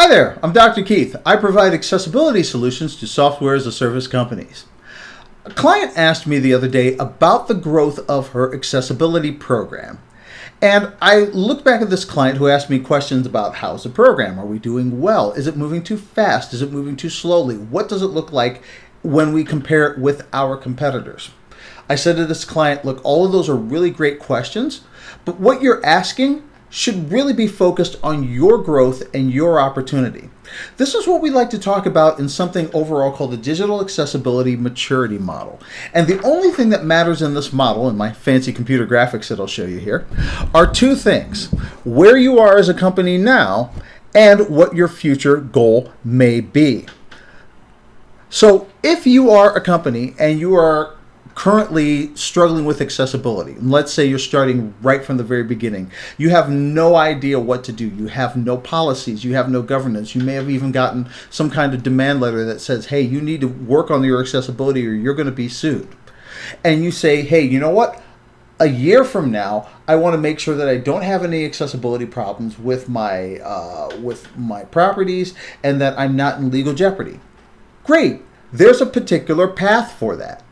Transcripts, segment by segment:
Hi there, I'm Dr. Keith. I provide accessibility solutions to software as a service companies. A client asked me the other day about the growth of her accessibility program. And I looked back at this client who asked me questions about how's the program? Are we doing well? Is it moving too fast? Is it moving too slowly? What does it look like when we compare it with our competitors? I said to this client, look, all of those are really great questions, but what you're asking should really be focused on your growth and your opportunity. This is what we like to talk about in something overall called the Digital Accessibility Maturity Model. And the only thing that matters in this model, in my fancy computer graphics that I'll show you here, are two things: where you are as a company now and what your future goal may be. So if you are a company and you are currently struggling with accessibility, and let's say you're starting right from the very beginning, you have no idea what to do, you have no policies, you have no governance, you may have even gotten some kind of demand letter that says, hey, you need to work on your accessibility or you're going to be sued. And you say, hey, you know what? A year from now, I want to make sure that I don't have any accessibility problems with my properties and that I'm not in legal jeopardy. Great. There's a particular path for that.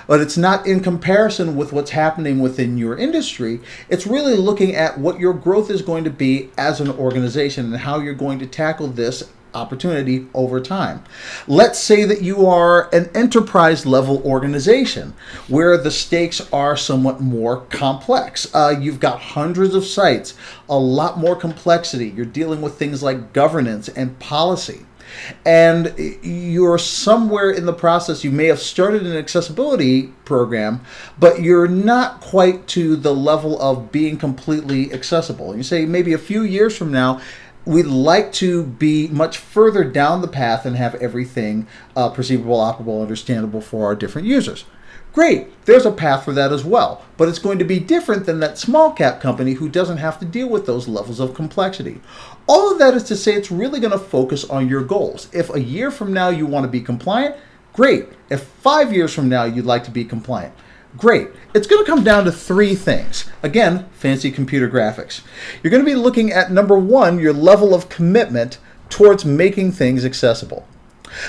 But it's not in comparison with what's happening within your industry. It's really looking at what your growth is going to be as an organization and how you're going to tackle this opportunity over time. Let's say that you are an enterprise level organization where the stakes are somewhat more complex. You've got hundreds of sites, a lot more complexity. You're dealing with things like governance and policy. And you're somewhere in the process, you may have started an accessibility program, but you're not quite to the level of being completely accessible. And you say maybe a few years from now, we'd like to be much further down the path and have everything perceivable, operable, understandable for our different users. Great, there's a path for that as well, but it's going to be different than that small cap company who doesn't have to deal with those levels of complexity. All of that is to say it's really going to focus on your goals. If a year from now you want to be compliant, great. If 5 years from now you'd like to be compliant, great. It's going to come down to three things. Again, fancy computer graphics. You're going to be looking at, number one, your level of commitment towards making things accessible.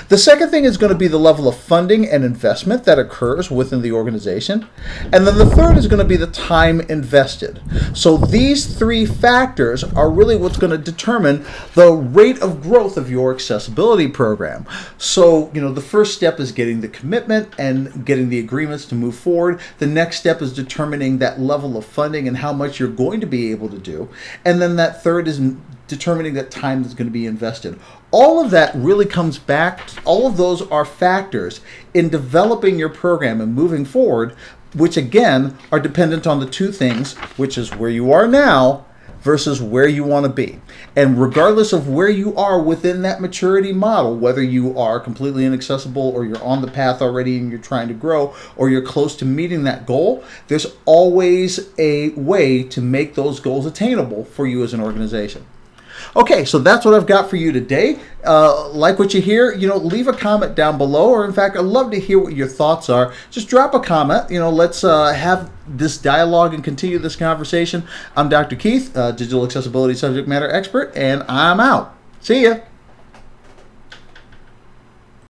The second thing is going to be the level of funding and investment that occurs within the organization. And then the third is going to be the time invested. So these three factors are really what's going to determine the rate of growth of your accessibility program. So, the first step is getting the commitment and getting the agreements to move forward. The next step is determining that level of funding and how much you're going to be able to do. And then that third is determining that time that's going to be invested. All of that really comes back, all of those are factors in developing your program and moving forward, which again are dependent on the two things, which is where you are now versus where you want to be. And regardless of where you are within that maturity model, whether you are completely inaccessible or you're on the path already and you're trying to grow or you're close to meeting that goal, there's always a way to make those goals attainable for you as an organization. Okay, so that's what I've got for you today. Like what you hear, leave a comment down below, or in fact, I'd love to hear what your thoughts are. Just drop a comment. Let's have this dialogue and continue this conversation. I'm Dr. Keith, digital accessibility subject matter expert, and I'm out. See ya.